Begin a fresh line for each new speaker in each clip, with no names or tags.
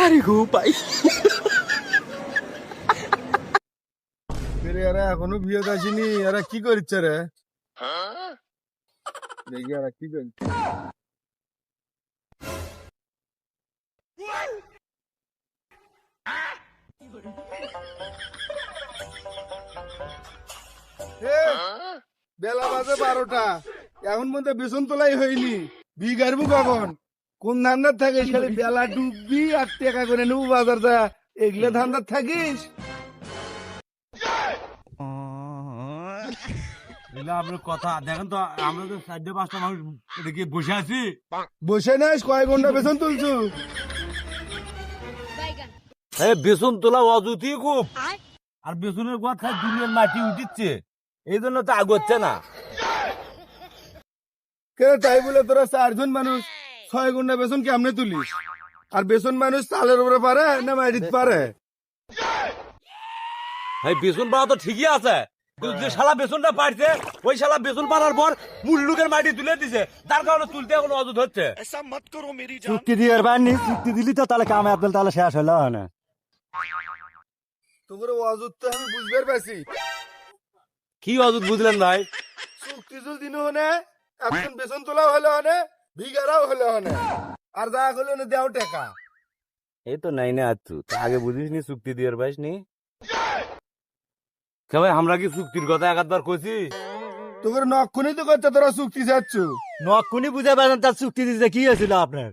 আরে গো ভাই
এরা এখনো বিয়ে আসেনি, এরা কি করছে রে? দেখি এরা কি করছে। বেলা বাজে 12টা, এখন মধ্যে বেসন তোলাই হয়নি। বিয়ে গাড়বো কখন? কোন ধান্দার থাকিস? খালি বেলা ডুববি আর টাকা করে নেবো বাজার যা, এগুলো ধান্দার থাকিস?
আপনার কথা দেখেন তো, আমরা তো 4-5টা মানুষ এদিকে বসে আছি।
বসে নাইস, কয় ঘন্টা বেসন তুলছু?
বেসন তোলা অযুতি খুব, আর বেসনের গোয়া খাই দুনিয়ার মাটি উঠিচ্ছে, এই জন্য তো আগচ্ছে না।
কেন তাই বলে তোরা 4জন মানুষ 6 ঘন্টা বেসন কেমনে তুলিস? আর বেসন মানুষ চালের উপরে পারে না মাটিতে পারে?
বেসন পাড়া তো ঠিকই আছে, কিন্তু যে শালা বেসনটা পাড়ছে ওই শালা বেসন পাড়ার পর মূল লোকের মাটি তুলে দিছে, তার কারণে তুলতে এখন অযুত হচ্ছে।
চুক্তি দিয়ে পারনি, চুক্তি দিলি তো তাহলে কামে আপনার তাহলে শেষ হলো না।
তোর অযুত তো আমি বুঝবার পারছি।
কি অযুত বুঝলেন ভাই?
চুক্তি জুল দিন হনে, এখন বেসন তোলা হলে হনে, ভিগারাও হলে হনে, আর যা হলে না দেও টাকা।
এই তো নাই না আচ্ছু, আগে বুঝিস নি চুক্তি দিয়ে পাইস নি? ভাই আমরা কি চুক্তির কথা একবার কইছি?
তোর নক্ষণই তো করতে তোরা চুক্তি যাচ্ছ।
নক্ষুনি বুঝে পারেন তার চুক্তি দিতে কি হয়েছিল আপনার?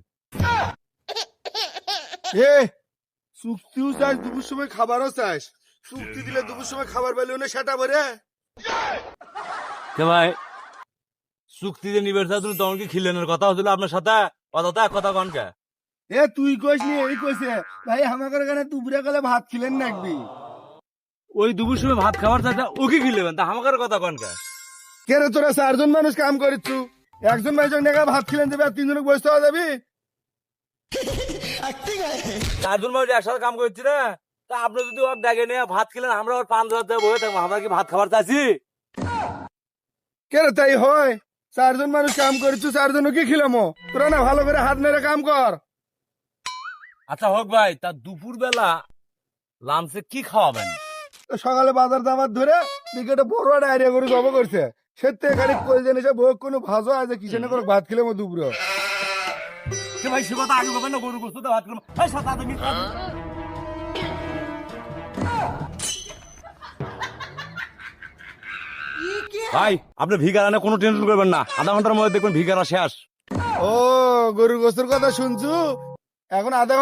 এ চুক্তিও চাস, দুপুর সময় খাবারও চাস। চুক্তি দিলে দুপুর সময় খাবার পেলে না সেটা ভরে।
ভাই চুক্তিতে নিবে তুমি তখন কি খিলেনের কথা হচ্ছিল আপনার সাথে? কথা কথা কনকে?
এ তুই কইস নি, এই কইছে ভাই আমাদের এখানে দুপুরে গেলে ভাত খিলেন নাকবি।
ওই দুপুর সময় ভাত খাবার চাইতে ও কি খিলেবেন, তা আমাকে কথা কনকে?
কে রে তোরা 4জন মানুষ কাম করিচ্ছু, একজন ভাইজন নেগা ভাত খিলেন যাবে আর 3 জনকে বসতে হওয়া যাবি?
4জন মানুষ একসাথে কাম করছি না, তা আপনি যদি ওর ডেকে নিয়ে ভাত খেলেন, আমরা ওর 5 হাজার বসে থাকবো, আমরা কি ভাত খাবার চাইছি?
কে রে তাই হয়? 4জন মানুষ কাম করিচ্ছু, 4 কি খিলামো? তোরা না ভালো করে হাত নেড়ে কাম কর।
আচ্ছা হোক ভাই, তা দুপুর বেলা লাঞ্চে কি খাওয়াবেন?
তো সকালে বাজার দামার ধরে দিকে বড় ডায়রিয়া করে জব করছে, সেতে খালি কই জানিস ভোগ কোনো ভাজো আছে কিসেনে করে ভাত খিলামো দুপুরে।
ভাই সে কথা আগে বলবেন না, গরু গোস্ত ভাত খেলাম ভাই সাথে ভাই। আপনি ভিগারানে কোনো টেনশন করবেন না, আধা ঘন্টার মধ্যে দেখবেন ভিগারা শেষ।
ও গরুর গোস্তের কথা শুনছু? এখন আধা ঘন্টা